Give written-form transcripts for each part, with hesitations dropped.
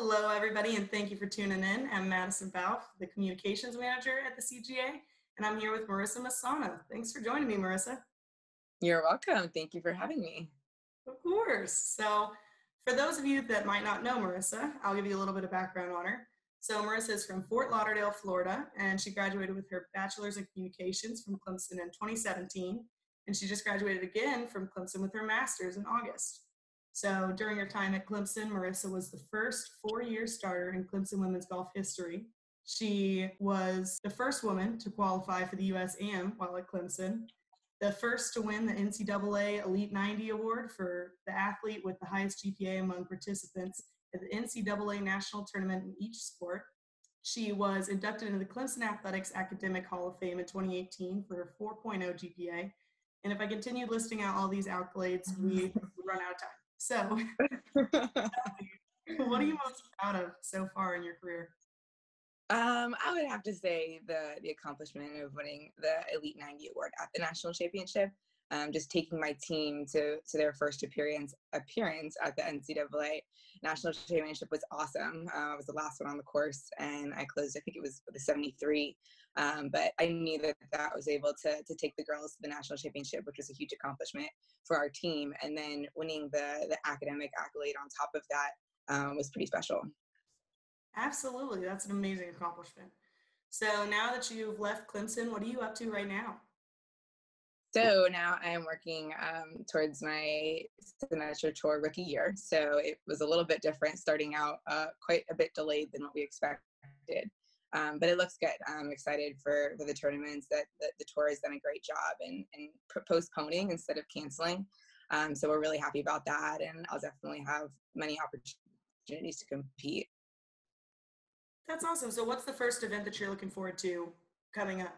Hello, everybody, and thank you for tuning in. I'm Madison Bauf, the Communications Manager at the CGA, and I'm here with Marisa Messana. Thanks for joining me, Marisa. You're welcome. Thank you for having me. Of course. So, for those of you that might not know Marisa, I'll give you a little bit of background on her. So, Marisa is from Fort Lauderdale, Florida, and she graduated with her Bachelor's in Communications from Clemson in 2017, and she just graduated again from Clemson with her Master's in August. So during her time at Clemson, Marisa was the first four-year starter in Clemson women's golf history. She was the first woman to qualify for the U.S. Am while at Clemson, the first to win the NCAA Elite 90 award for the athlete with the highest GPA among participants at the NCAA national tournament in each sport. She was inducted into the Clemson Athletics Academic Hall of Fame in 2018 for her 4.0 GPA. And if I continue listing out all these accolades, we run out of time. So, what are you most proud of so far in your career? I would have to say the accomplishment of winning the Elite 90 award at the national championship. Just taking my team to their first appearance at the NCAA national championship was awesome. I was the last one on the course, and I closed, I think it was with a 73. But I knew that was able to take the girls to the national championship, which was a huge accomplishment for our team. And then winning the academic accolade on top of that was pretty special. Absolutely. That's an amazing accomplishment. So now that you've left Clemson, what are you up to right now? So now I'm working towards my Symetra tour rookie year. So it was a little bit different, starting out quite a bit delayed than what we expected. But it looks good. I'm excited for the tournaments that the tour has done a great job in postponing instead of canceling. So we're really happy about that. And I'll definitely have many opportunities to compete. That's awesome. So what's the first event that you're looking forward to coming up?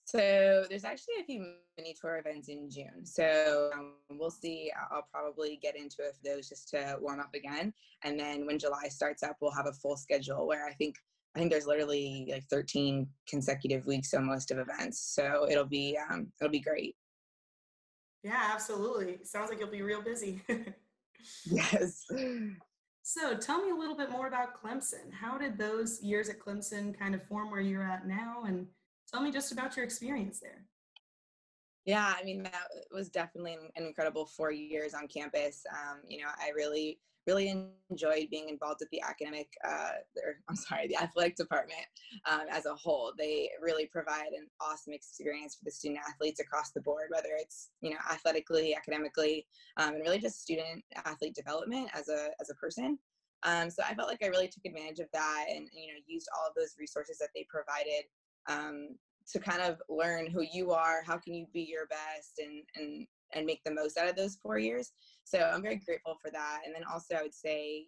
So there's actually a few mini tour events in June. So we'll see. I'll probably get into a few of those just to warm up again. And then when July starts up, we'll have a full schedule where I think there's literally like 13 consecutive weeks almost of events. So it'll be great. Yeah, absolutely. Sounds like you'll be real busy. Yes. So tell me a little bit more about Clemson. How did those years at Clemson kind of form where you're at now? And tell me just about your experience there. Yeah, that was definitely an incredible 4 years on campus. I really enjoyed being involved with the the athletic department as a whole. They really provide an awesome experience for the student athletes across the board, whether it's, athletically, academically, and really just student athlete development as a person. So I felt like I really took advantage of that and, used all of those resources that they provided to kind of learn who you are, how can you be your best, and make the most out of those 4 years. So I'm very grateful for that. And then also I would say,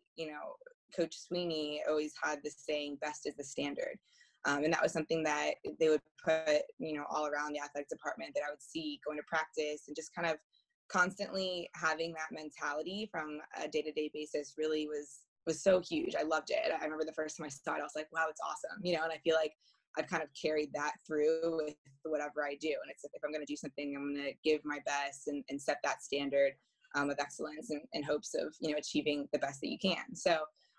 Coach Sweeney always had this saying, best is the standard. And that was something that they would put, all around the athletic department that I would see going to practice, and just kind of constantly having that mentality from a day-to-day basis really was so huge. I loved it. I remember the first time I saw it, I was like, wow, it's awesome. And I feel like I've kind of carried that through with whatever I do. And it's like, if I'm going to do something, I'm going to give my best and set that standard of excellence in hopes of, achieving the best that you can. So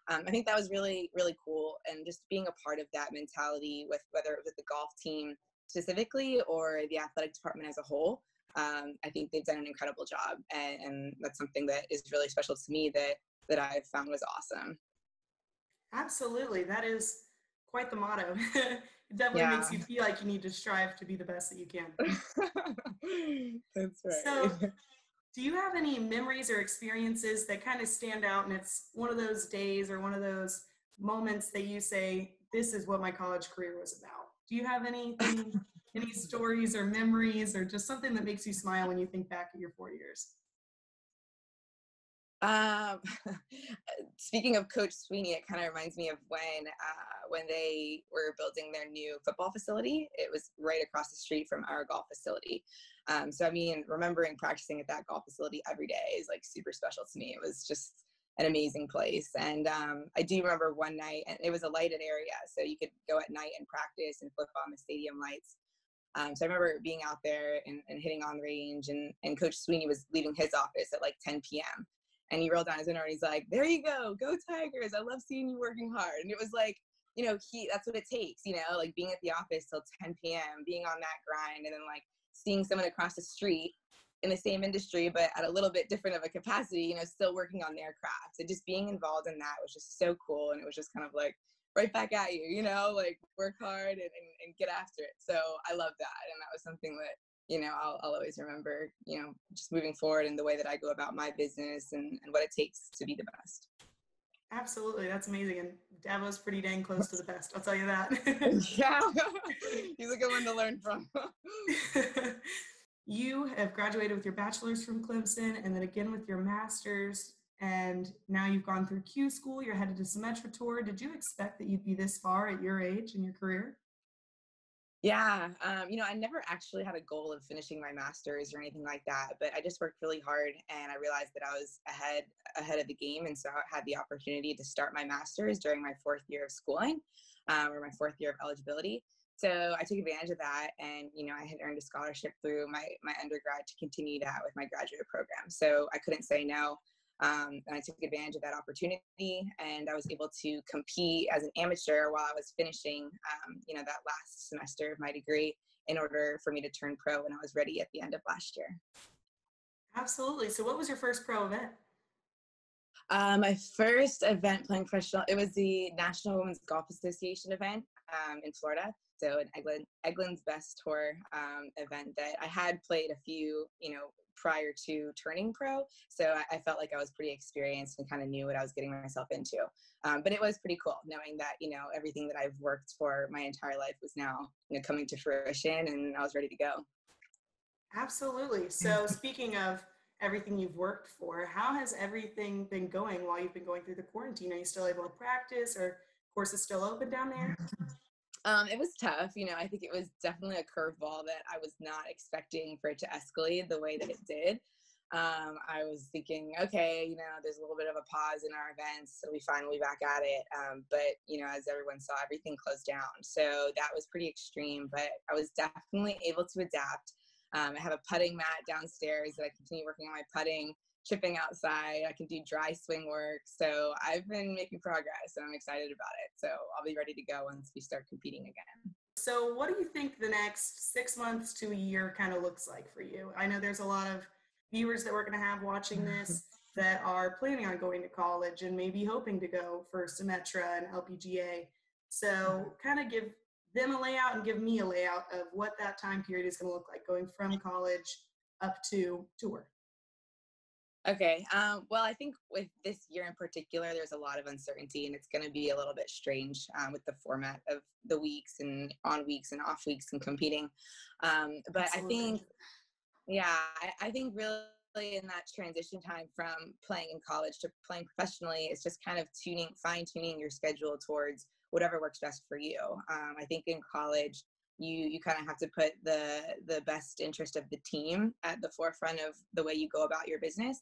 I think that was really, really cool. And just being a part of that mentality with whether it was the golf team specifically or the athletic department as a whole, I think they've done an incredible job. And that's something that is really special to me that I've found was awesome. Absolutely. That is quite the motto. It definitely makes you feel like you need to strive to be the best that you can. That's right. So do you have any memories or experiences that kind of stand out, and it's one of those days or one of those moments that you say, this is what my college career was about? Do you have anything, any stories or memories or just something that makes you smile when you think back at your 4 years? Speaking of Coach Sweeney, it kind of reminds me of when they were building their new football facility. It was right across the street from our golf facility. So remembering practicing at that golf facility every day is like super special to me. It was just an amazing place. And I do remember one night, and it was a lighted area, so you could go at night and practice and flip on the stadium lights. So I remember being out there and hitting on the range, and Coach Sweeney was leaving his office at like 10 p.m. And he rolled down his window and he's like, there you go Tigers, I love seeing you working hard. And it was like, that's what it takes, like being at the office till 10 p.m., being on that grind, and then like seeing someone across the street in the same industry, but at a little bit different of a capacity, still working on their crafts. And just being involved in that was just so cool. And it was just kind of like right back at you, like work hard and get after it. So I love that. And that was something that, I'll always remember, just moving forward in the way that I go about my business and what it takes to be the best. Absolutely. That's amazing. And Davo's pretty dang close to the best. I'll tell you that. Yeah. He's a good one to learn from. You have graduated with your bachelor's from Clemson and then again with your master's, and now you've gone through Q school. You're headed to Symetra tour. Did you expect that you'd be this far at your age in your career? Yeah. I never actually had a goal of finishing my master's or anything like that, but I just worked really hard and I realized that I was ahead of the game. And so I had the opportunity to start my master's during my 4th year of schooling, or my 4th year of eligibility. So I took advantage of that, and I had earned a scholarship through my undergrad to continue that with my graduate program. So I couldn't say no, and I took advantage of that opportunity, and I was able to compete as an amateur while I was finishing, that last semester of my degree, in order for me to turn pro when I was ready at the end of last year. Absolutely. So what was your first pro event? My first event playing professional, it was the National Women's Golf Association event in Florida. So an Eggland's Best Tour event that I had played a few, prior to turning pro. So I felt like I was pretty experienced and kind of knew what I was getting myself into. But it was pretty cool knowing that, everything that I've worked for my entire life was now, coming to fruition, and I was ready to go. Absolutely. So speaking of everything you've worked for, how has everything been going while you've been going through the quarantine? Are you still able to practice, or courses still open down there? It was tough. I think it was definitely a curveball that I was not expecting for it to escalate the way that it did. I was thinking, okay, there's a little bit of a pause in our events, so we finally back at it. But, as everyone saw, everything closed down. So that was pretty extreme, but I was definitely able to adapt. I have a putting mat downstairs that I continue working on my putting, chipping outside. I can do dry swing work. So I've been making progress, and I'm excited about it. So I'll be ready to go once we start competing again. So what do you think the next 6 months to a year kind of looks like for you? I know there's a lot of viewers that we're going to have watching this that are planning on going to college and maybe hoping to go for Symetra and LPGA. So kind of give them a layout and give me a layout of what that time period is going to look like going from college up to tour. Okay. Well, I think with this year in particular, there's a lot of uncertainty, and it's going to be a little bit strange with the format of the weeks and on weeks and off weeks and competing. But Absolutely. I think, yeah, I think really in that transition time from playing in college to playing professionally, it's just kind of fine tuning your schedule towards whatever works best for you. I think in college, you kind of have to put the best interest of the team at the forefront of the way you go about your business.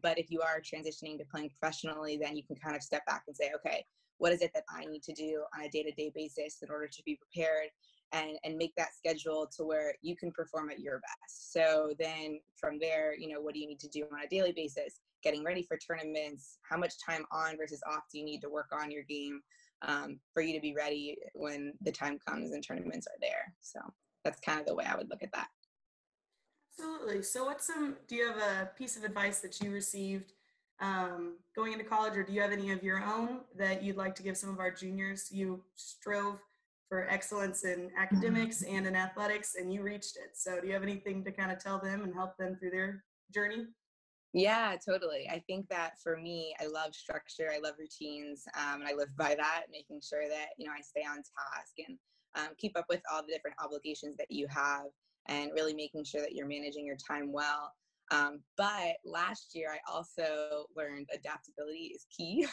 But if you are transitioning to playing professionally, then you can kind of step back and say, okay, what is it that I need to do on a day-to-day basis in order to be prepared and make that schedule to where you can perform at your best. So then from there, what do you need to do on a daily basis? Getting ready for tournaments, how much time on versus off do you need to work on your game for you to be ready when the time comes and tournaments are there. So that's kind of the way I would look at that. Absolutely. So do you have a piece of advice that you received going into college, or do you have any of your own that you'd like to give some of our juniors? You strove for excellence in academics and in athletics, and you reached it. So do you have anything to kind of tell them and help them through their journey? Yeah, totally. I think that for me, I love structure. I love routines. And I live by that, making sure that, I stay on task and keep up with all the different obligations that you have, and really making sure that you're managing your time well. But last year, I also learned adaptability is key.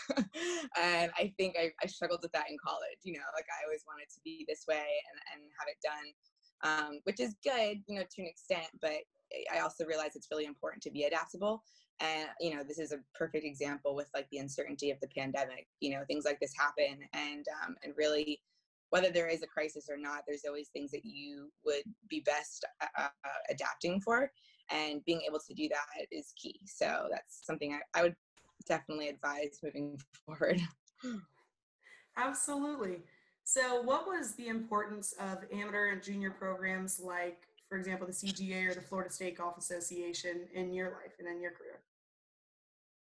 And I think I struggled with that in college. Like I always wanted to be this way and have it done, which is good, to an extent. But I also realize it's really important to be adaptable. And, this is a perfect example with like the uncertainty of the pandemic. Things like this happen, and really, whether there is a crisis or not, there's always things that you would be best adapting for. and being able to do that is key. So that's something I would definitely advise moving forward. Absolutely. So, what was the importance of amateur and junior programs like, for example, the CGA or the Florida State Golf Association in your life and in your career?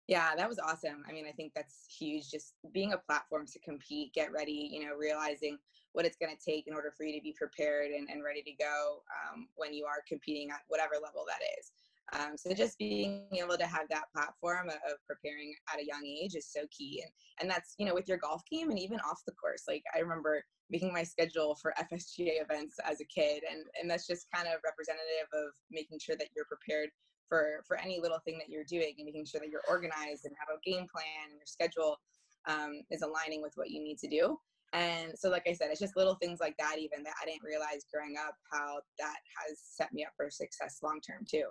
Yeah, that was awesome. I mean, I think that's huge. Just being a platform to compete, get ready, realizing what it's going to take in order for you to be prepared and ready to go when you are competing at whatever level that is. So just being able to have that platform of preparing at a young age is so key. And that's, with your golf game and even off the course. Like I remember making my schedule for FSGA events as a kid. And that's just kind of representative of making sure that you're prepared for any little thing that you're doing, and making sure that you're organized and have a game plan and your schedule is aligning with what you need to do. And so, like I said, it's just little things like that, even that I didn't realize growing up, how that has set me up for success long term too.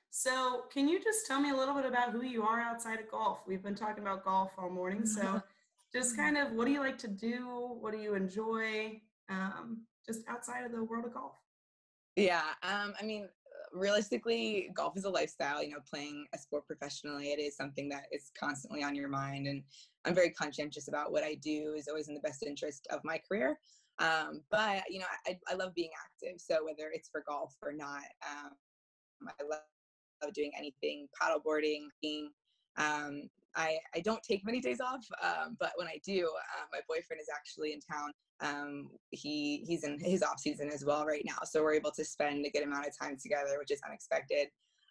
So, can you just tell me a little bit about who you are outside of golf? We've been talking about golf all morning. So, just kind of what do you like to do? What do you enjoy just outside of the world of golf? Yeah, I mean, realistically, golf is a lifestyle. Playing a sport professionally, it is something that is constantly on your mind, and I'm very conscientious about what I do is always in the best interest of my career. But I love being active. So whether it's for golf or not, I love doing anything, paddleboarding, skiing. I don't take many days off, but when I do, my boyfriend is actually in town. He's in his off season as well right now, so we're able to spend a good amount of time together, which is unexpected.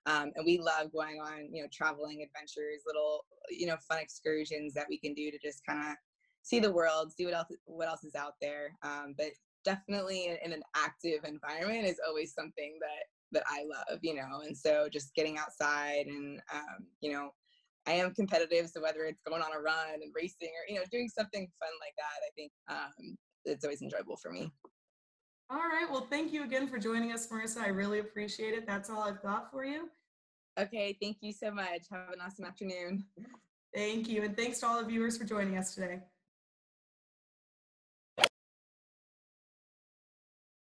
And we love going on, traveling adventures, little, fun excursions that we can do to just kind of see the world, see what else is out there. But definitely in an active environment is always something that I love, and so just getting outside and, I am competitive. So whether it's going on a run and racing or, doing something fun like that, I think it's always enjoyable for me. All right. Well, thank you again for joining us, Marissa. I really appreciate it. That's all I've got for you. Okay. Thank you so much. Have an awesome afternoon. Thank you. And thanks to all the viewers for joining us today.